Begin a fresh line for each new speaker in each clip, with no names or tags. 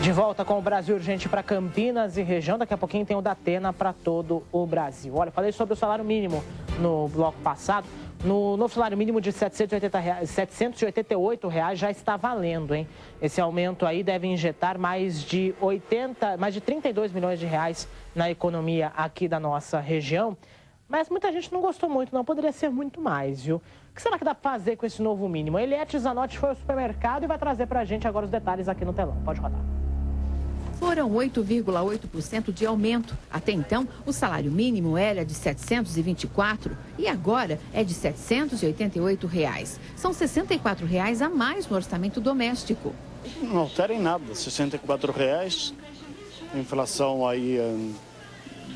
De volta com o Brasil Urgente para Campinas e região. Daqui a pouquinho tem o Datena para todo o Brasil. Olha, falei sobre o salário mínimo no bloco passado. No novo salário mínimo de R$ 788 já está valendo, hein? Esse aumento aí deve injetar mais de 32 milhões de reais na economia aqui da nossa região. Mas muita gente não gostou muito, não. Poderia ser muito mais, viu? O que será que dá para fazer com esse novo mínimo? Eliette Zanotti foi ao supermercado e vai trazer para a gente agora os detalhes aqui no telão. Pode rodar.
Foram 8,8% de aumento. Até então, o salário mínimo era de R$ 724 e agora é de R$ 788. São R$ 64 a mais no orçamento doméstico.
Não altera em nada, R$ 64. Inflação aí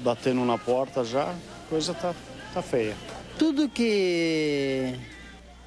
batendo na porta já, a coisa tá feia.
Tudo que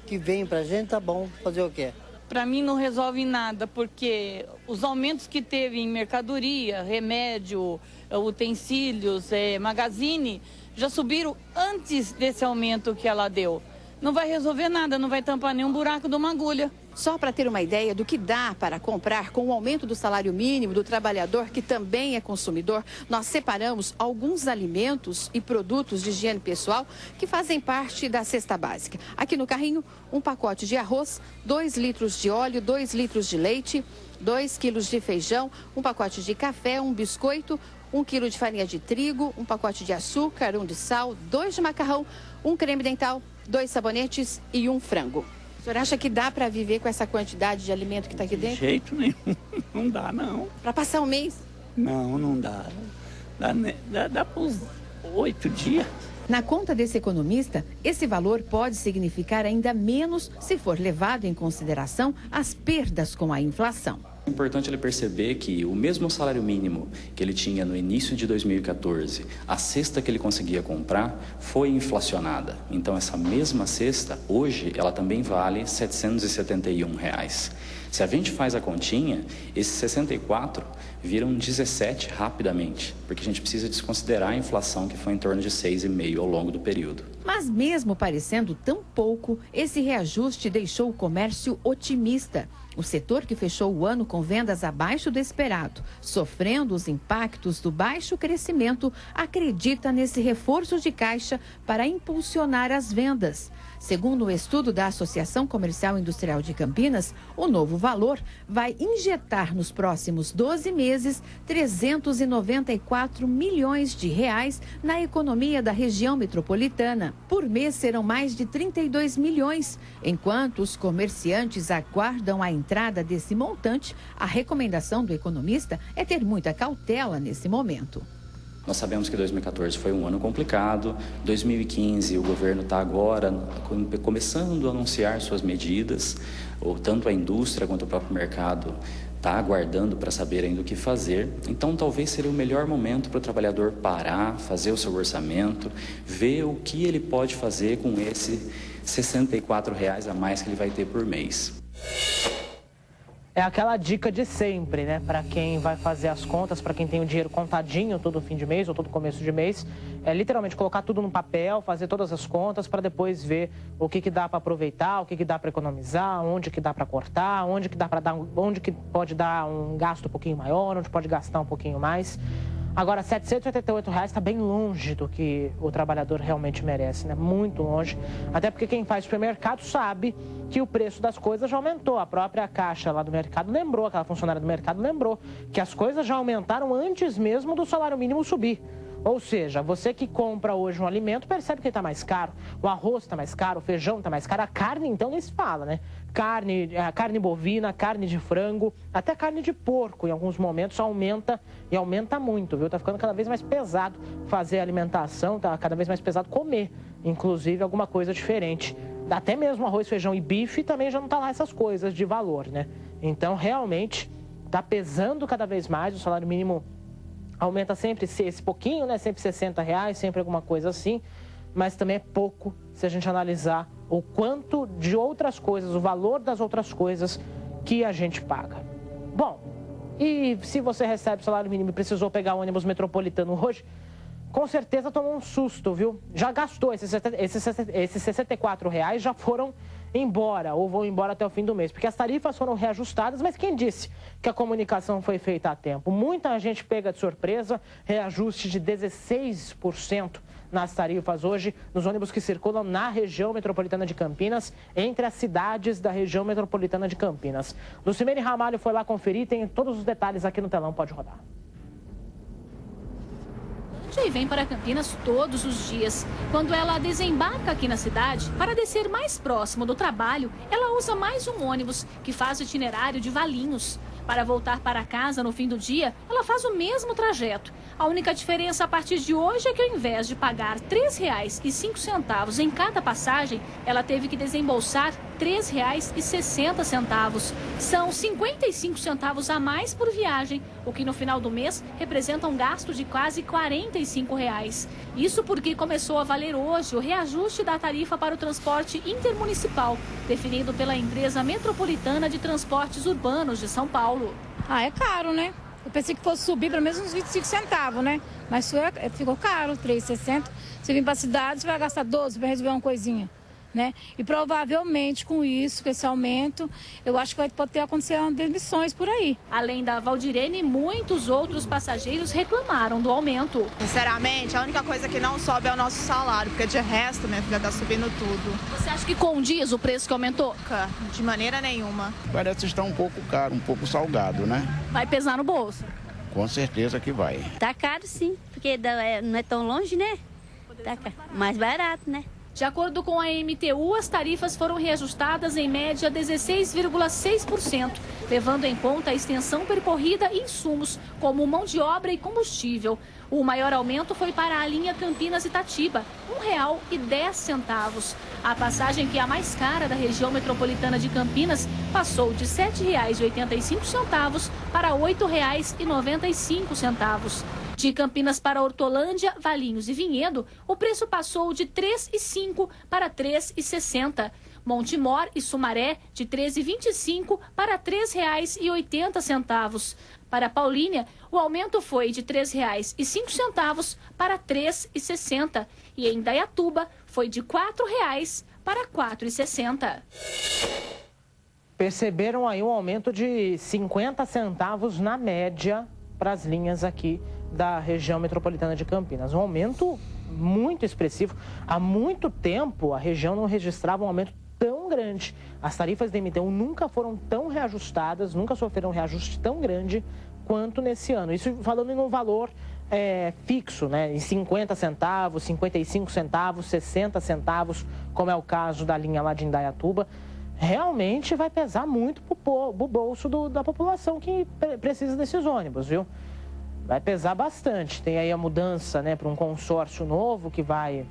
vem pra gente tá bom, fazer o quê?
Para mim não resolve nada, porque os aumentos que teve em mercadoria, remédio, utensílios, magazine, já subiram antes desse aumento que ela deu. Não vai resolver nada, não vai tampar nenhum buraco de uma agulha.
Só para ter uma ideia do que dá para comprar com o aumento do salário mínimo do trabalhador, que também é consumidor, nós separamos alguns alimentos e produtos de higiene pessoal que fazem parte da cesta básica. Aqui no carrinho, um pacote de arroz, 2 litros de óleo, 2 litros de leite, 2 quilos de feijão, um pacote de café, um biscoito, 1 quilo de farinha de trigo, um pacote de açúcar, 1 de sal, 2 de macarrão, um creme dental, 2 sabonetes e um frango. O senhor acha que dá para viver com essa quantidade de alimento que está aqui dentro?
De jeito nenhum. Não dá, não.
Para passar um mês?
Não dá. Dá para uns 8 dias.
Na conta desse economista, esse valor pode significar ainda menos se for levado em consideração as perdas com a inflação.
É importante ele perceber que o mesmo salário mínimo que ele tinha no início de 2014, a cesta que ele conseguia comprar foi inflacionada. Então essa mesma cesta, hoje, ela também vale R$ 771. Se a gente faz a continha, esses 64 viram 17 rapidamente, porque a gente precisa desconsiderar a inflação que foi em torno de 6,5% ao longo do período.
Mas mesmo parecendo tão pouco, esse reajuste deixou o comércio otimista. O setor que fechou o ano com vendas abaixo do esperado, sofrendo os impactos do baixo crescimento, acredita nesse reforço de caixa para impulsionar as vendas. Segundo o estudo da Associação Comercial e Industrial de Campinas, o novo valor vai injetar nos próximos 12 meses 394 milhões de reais na economia da região metropolitana. Por mês serão mais de 32 milhões. Enquanto os comerciantes aguardam a entrada desse montante, a recomendação do economista é ter muita cautela nesse momento.
Nós sabemos que 2014 foi um ano complicado, 2015 o governo está agora começando a anunciar suas medidas, ou tanto a indústria quanto o próprio mercado está aguardando para saber ainda o que fazer. Então talvez seria o melhor momento para o trabalhador parar, fazer o seu orçamento, ver o que ele pode fazer com esse R$ 64 a mais que ele vai ter por mês.
É aquela dica de sempre, né? Para quem vai fazer as contas, para quem tem o dinheiro contadinho todo fim de mês ou todo começo de mês, é literalmente colocar tudo no papel, fazer todas as contas para depois ver o que dá para aproveitar, o que dá para economizar, onde que dá para cortar, onde que pode dar um gasto um pouquinho maior, onde pode gastar um pouquinho mais. Agora, R$ 788 está bem longe do que o trabalhador realmente merece, né? Muito longe. Até porque quem faz supermercado sabe que o preço das coisas já aumentou. A própria caixa lá do mercado lembrou, aquela funcionária do mercado lembrou que as coisas já aumentaram antes mesmo do salário mínimo subir. Ou seja, você que compra hoje um alimento percebe que ele está mais caro. O arroz está mais caro, o feijão está mais caro. A carne, então, nem se fala, né? Carne bovina, carne de frango, até carne de porco, em alguns momentos, aumenta e aumenta muito, viu? Tá ficando cada vez mais pesado fazer alimentação, tá cada vez mais pesado comer, inclusive alguma coisa diferente. Até mesmo arroz, feijão e bife também já não tá lá essas coisas de valor, né? Então, realmente, tá pesando cada vez mais. O salário mínimo aumenta sempre esse pouquinho, né? Sempre R$ 60, sempre alguma coisa assim. Mas também é pouco se a gente analisar o quanto de outras coisas, o valor das outras coisas que a gente paga. Bom, e se você recebe salário mínimo e precisou pegar o ônibus metropolitano hoje, com certeza tomou um susto, viu? Já gastou esses R$ 64, já foram embora ou vão embora até o fim do mês, porque as tarifas foram reajustadas, mas quem disse que a comunicação foi feita a tempo? Muita gente pega de surpresa, reajuste de 16% nas tarifas hoje, nos ônibus que circulam na região metropolitana de Campinas, entre as cidades da região metropolitana de Campinas. Lucimene Ramalho foi lá conferir, tem todos os detalhes aqui no telão, pode rodar.
E vem para Campinas todos os dias. Quando ela desembarca aqui na cidade, para descer mais próximo do trabalho, ela usa mais um ônibus que faz o itinerário de Valinhos. Para voltar para casa no fim do dia, ela faz o mesmo trajeto. A única diferença a partir de hoje é que, ao invés de pagar R$ 3,05 em cada passagem, ela teve que desembolsar R$ 3,60. São 55 centavos a mais por viagem, o que no final do mês representa um gasto de quase R$ 45. Isso porque começou a valer hoje o reajuste da tarifa para o transporte intermunicipal, definido pela empresa metropolitana de transportes urbanos de São Paulo.
Ah, é caro, né? Eu pensei que fosse subir pelo menos uns 25 centavos, né? Mas ficou caro, R$ 3,60. Você vir para a cidade, você vai gastar 12 para resolver uma coisinha, né? E provavelmente com isso, com esse aumento, eu acho que pode ter acontecido demissões por aí.
Além da Valdirene, muitos outros passageiros reclamaram do aumento.
Sinceramente, a única coisa que não sobe é o nosso salário, porque de resto, minha filha, tá subindo tudo.
Você acha que condiz o preço que aumentou?
De maneira nenhuma.
Parece estar um pouco caro, um pouco salgado, né?
Vai pesar no bolso?
Com certeza que vai.
Tá caro sim, porque não é tão longe, né? Tá mais barato, né?
De acordo com a MTU, as tarifas foram reajustadas em média 16,6%, levando em conta a extensão percorrida e insumos, como mão de obra e combustível. O maior aumento foi para a linha Campinas-Itatiba, R$ 1,10. A passagem, que é a mais cara da região metropolitana de Campinas, passou de R$ 7,85 para R$ 8,95. De Campinas para Hortolândia, Valinhos e Vinhedo, o preço passou de R$ 3,05 para R$ 3,60. Montemor e Sumaré, de R$ 13,25 para R$ 3,80. Para Paulínia, o aumento foi de R$ 3,05 para R$ 3,60. E em Indaiatuba, foi de R$ 4,00 para R$ 4,60.
Perceberam aí um aumento de 50 centavos na média para as linhas aqui da região metropolitana de Campinas. Um aumento muito expressivo. Há muito tempo a região não registrava um aumento tão grande. As tarifas da MTU nunca foram tão reajustadas, nunca sofreram um reajuste tão grande quanto nesse ano. Isso falando em um valor fixo, né? Em 50 centavos, 55 centavos, 60 centavos, como é o caso da linha lá de Indaiatuba. Realmente vai pesar muito para o bolso da população que precisa desses ônibus, viu? Vai pesar bastante. Tem aí a mudança, né, para um consórcio novo que vai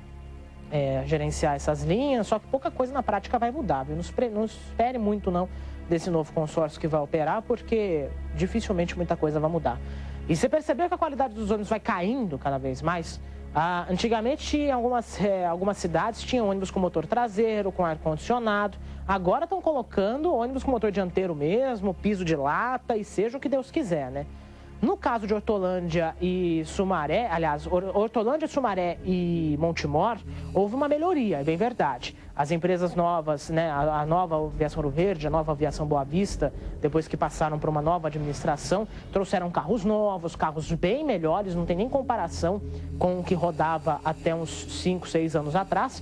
gerenciar essas linhas, só que pouca coisa na prática vai mudar, viu? Não espere muito não desse novo consórcio que vai operar, porque dificilmente muita coisa vai mudar. E você percebeu que a qualidade dos ônibus vai caindo cada vez mais? Antigamente, algumas cidades tinham ônibus com motor traseiro, com ar-condicionado. Agora estão colocando ônibus com motor dianteiro mesmo, piso de lata e seja o que Deus quiser, né? No caso de Hortolândia e Sumaré, aliás, Hortolândia, Sumaré e Montemor, houve uma melhoria, é bem verdade. As empresas novas, né, a nova Aviação Ouro Verde, a nova Aviação Boa Vista, depois que passaram para uma nova administração, trouxeram carros novos, carros bem melhores, não tem nem comparação com o que rodava até uns 5, 6 anos atrás.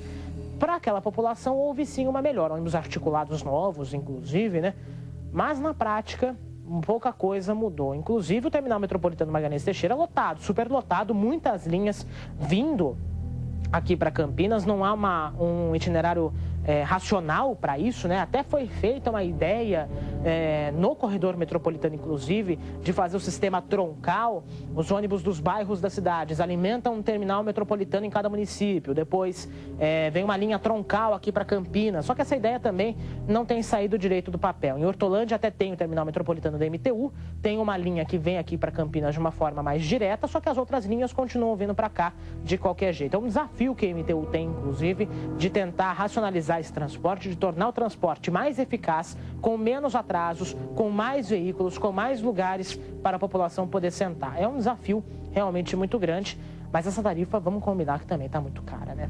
Para aquela população houve sim uma melhora, ônibus articulados novos, inclusive, né? Mas na prática, pouca coisa mudou. Inclusive o terminal metropolitano Magalhães Teixeira lotado, super lotado, muitas linhas vindo aqui para Campinas. Não há um itinerário racional para isso, né? Até foi feita uma ideia no corredor metropolitano, inclusive, de fazer o sistema troncal. Os ônibus dos bairros das cidades alimentam um terminal metropolitano em cada município. Depois vem uma linha troncal aqui para Campinas. Só que essa ideia também não tem saído direito do papel. Em Hortolândia até tem o terminal metropolitano da MTU, tem uma linha que vem aqui para Campinas de uma forma mais direta, só que as outras linhas continuam vindo para cá de qualquer jeito. É um desafio que a MTU tem, inclusive, de tentar racionalizar esse transporte, de tornar o transporte mais eficaz, com menos atrasos, com mais veículos, com mais lugares para a população poder sentar. É um desafio realmente muito grande, mas essa tarifa, vamos combinar que também está muito cara, né?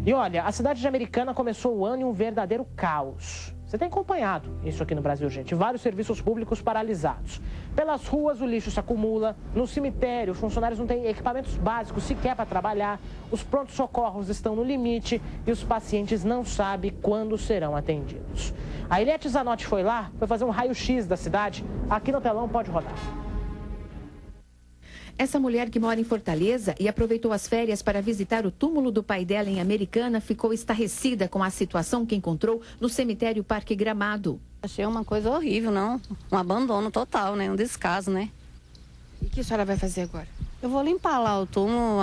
E olha, a cidade de Americana começou o ano em um verdadeiro caos. Você tem acompanhado isso aqui no Brasil, gente. Vários serviços públicos paralisados. Pelas ruas, o lixo se acumula. No cemitério, os funcionários não têm equipamentos básicos sequer para trabalhar. Os prontos-socorros estão no limite e os pacientes não sabem quando serão atendidos. A Eliette Zanotti foi lá, foi fazer um raio-x da cidade. Aqui no telão pode rodar.
Essa mulher que mora em Fortaleza e aproveitou as férias para visitar o túmulo do pai dela em Americana ficou estarrecida com a situação que encontrou no cemitério Parque Gramado.
Achei uma coisa horrível, não? Um abandono total, né? Um descaso, né?
E o que a senhora vai fazer agora?
Eu vou limpar lá o túmulo,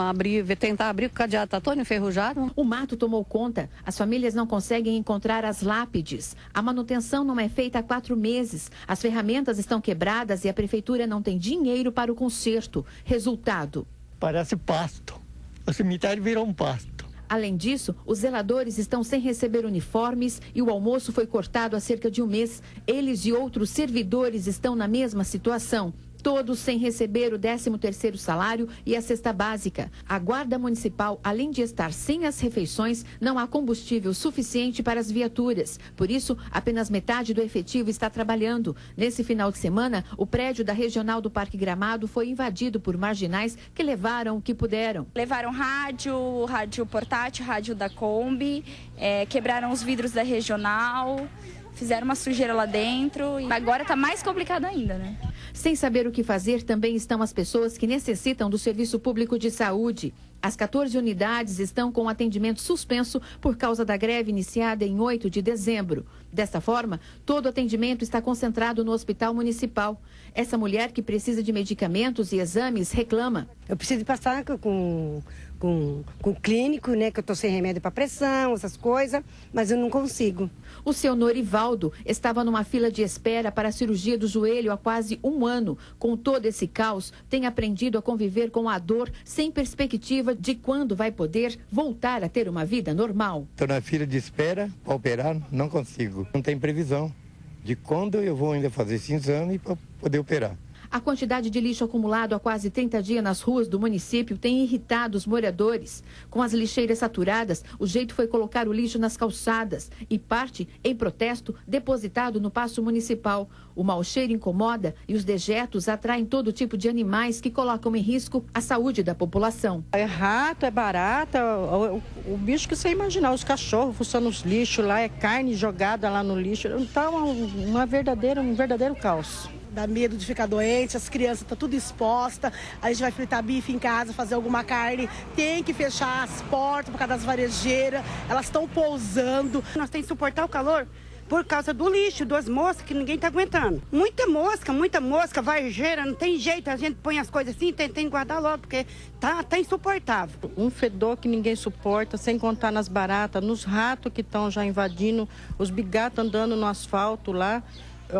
tentar abrir, o cadeado tá todo enferrujado.
O mato tomou conta. As famílias não conseguem encontrar as lápides. A manutenção não é feita há 4 meses. As ferramentas estão quebradas e a prefeitura não tem dinheiro para o conserto. Resultado:
parece pasto. O cemitério virou um pasto.
Além disso, os zeladores estão sem receber uniformes e o almoço foi cortado há cerca de um mês. Eles e outros servidores estão na mesma situação. Todos sem receber o 13º salário e a cesta básica. A Guarda Municipal, além de estar sem as refeições, não há combustível suficiente para as viaturas. Por isso, apenas metade do efetivo está trabalhando. Nesse final de semana, o prédio da Regional do Parque Gramado foi invadido por marginais que levaram o que puderam.
Levaram rádio portátil, rádio da Kombi, quebraram os vidros da Regional, fizeram uma sujeira lá dentro. E agora está mais complicado ainda, né?
Sem saber o que fazer, também estão as pessoas que necessitam do Serviço Público de Saúde. As 14 unidades estão com atendimento suspenso por causa da greve iniciada em 8 de dezembro. Desta forma, todo o atendimento está concentrado no Hospital Municipal. Essa mulher que precisa de medicamentos e exames reclama.
Eu preciso passar com o clínico, né, que eu estou sem remédio para pressão, essas coisas, mas eu não consigo.
O seu Norivaldo estava numa fila de espera para a cirurgia do joelho há quase 1 ano. Com todo esse caos, tem aprendido a conviver com a dor sem perspectiva de quando vai poder voltar a ter uma vida normal.
Estou na fila de espera para operar, não consigo. Não tem previsão de quando eu vou ainda fazer esse exame para poder operar.
A quantidade de lixo acumulado há quase 30 dias nas ruas do município tem irritado os moradores. Com as lixeiras saturadas, o jeito foi colocar o lixo nas calçadas e parte, em protesto, depositado no Paço Municipal. O mau cheiro incomoda e os dejetos atraem todo tipo de animais que colocam em risco a saúde da população.
É rato, é barata, o bicho que você imaginar, os cachorros fuçando os lixos lá, é carne jogada lá no lixo. Então, um verdadeiro caos.
Dá medo de ficar doente, as crianças estão tudo expostas, a gente vai fritar bife em casa, fazer alguma carne, tem que fechar as portas por causa das varejeiras, elas estão pousando.
Nós temos que suportar o calor por causa do lixo, das moscas que ninguém está aguentando. Muita mosca, varjeira, não tem jeito, a gente põe as coisas assim, tem que guardar logo, porque tá insuportável.
Um fedor que ninguém suporta, sem contar nas baratas, nos ratos que estão já invadindo, os bigatos andando no asfalto lá.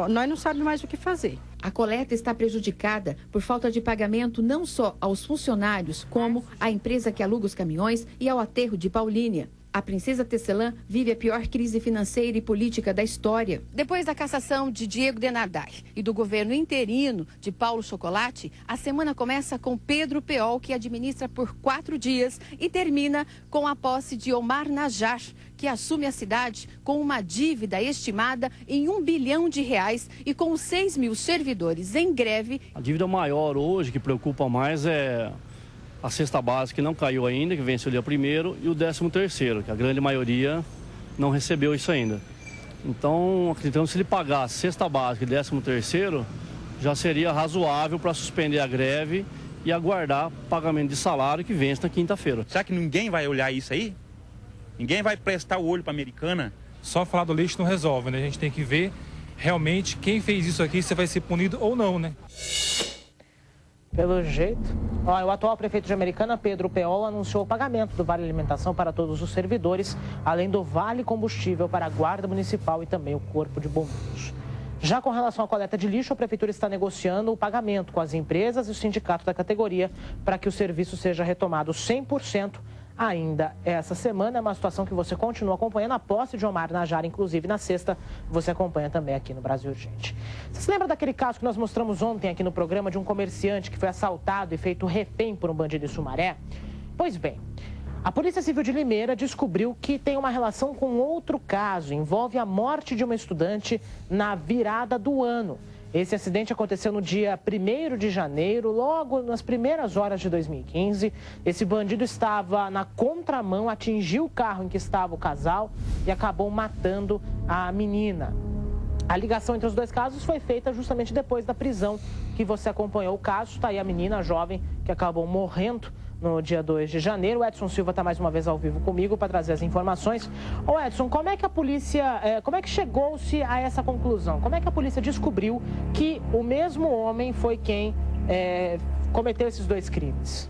Nós não sabemos mais o que fazer.
A coleta está prejudicada por falta de pagamento não só aos funcionários, como à empresa que aluga os caminhões e ao aterro de Paulínia. A Princesa Tecelã vive a pior crise financeira e política da história. Depois da cassação de Diego Denadai e do governo interino de Paulo Chocolate, a semana começa com Pedro Peol, que administra por 4 dias, e termina com a posse de Omar Najar, que assume a cidade com uma dívida estimada em R$1 bilhão e com 6 mil servidores em greve.
A dívida maior hoje, que preocupa mais, é a cesta básica, que não caiu ainda, que venceu o dia 1º, e o 13º, que a grande maioria não recebeu isso ainda. Então, acreditamos que se ele pagar a cesta básica e 13º, já seria razoável para suspender a greve e aguardar pagamento de salário que vence na quinta-feira.
Será que ninguém vai olhar isso aí? Ninguém vai prestar o olho para a Americana?
Só falar do lixo não resolve, né? A gente tem que ver realmente quem fez isso aqui, se vai ser punido ou não, né?
Pelo jeito. O atual prefeito de Americana, Pedro Peol, anunciou o pagamento do Vale Alimentação para todos os servidores, além do Vale Combustível para a Guarda Municipal e também o Corpo de Bombeiros. Já com relação à coleta de lixo, a prefeitura está negociando o pagamento com as empresas e o sindicato da categoria para que o serviço seja retomado 100% ainda essa semana. É uma situação que você continua acompanhando. A posse de Omar Najar, inclusive na sexta, você acompanha também aqui no Brasil Urgente. Você se lembra daquele caso que nós mostramos ontem aqui no programa de um comerciante que foi assaltado e feito refém por um bandido em Sumaré? Pois bem, A Polícia Civil de Limeira descobriu que tem uma relação com outro caso. Envolve a morte de uma estudante na virada do ano. Esse acidente aconteceu no dia 1º de janeiro, logo nas primeiras horas de 2015. Esse bandido estava na contramão, atingiu o carro em que estava o casal e acabou matando a menina. A ligação entre os dois casos foi feita justamente depois da prisão que você acompanhou o caso. Está aí a menina, a jovem, que acabou morrendo no dia 2 de janeiro. O Edson Silva está mais uma vez ao vivo comigo para trazer as informações. Ô Edson, como é que a polícia, como é que chegou-se a essa conclusão? Como é que a polícia descobriu que o mesmo homem foi quem cometeu esses dois crimes?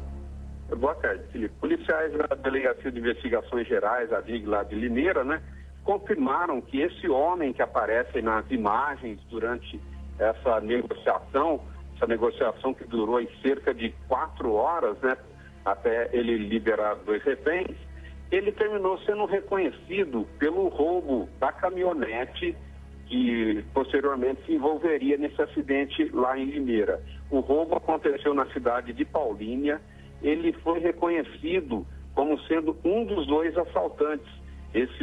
Boa tarde, Felipe. Policiais da Delegacia de Investigações Gerais, a DIG lá de Limeira, confirmaram que esse homem que aparece nas imagens durante essa negociação que durou em cerca de 4 horas, até ele liberar 2 reféns, ele terminou sendo reconhecido pelo roubo da caminhonete que posteriormente se envolveria nesse acidente lá em Limeira. O roubo aconteceu na cidade de Paulínia. Ele foi reconhecido como sendo um dos 2 assaltantes. Esse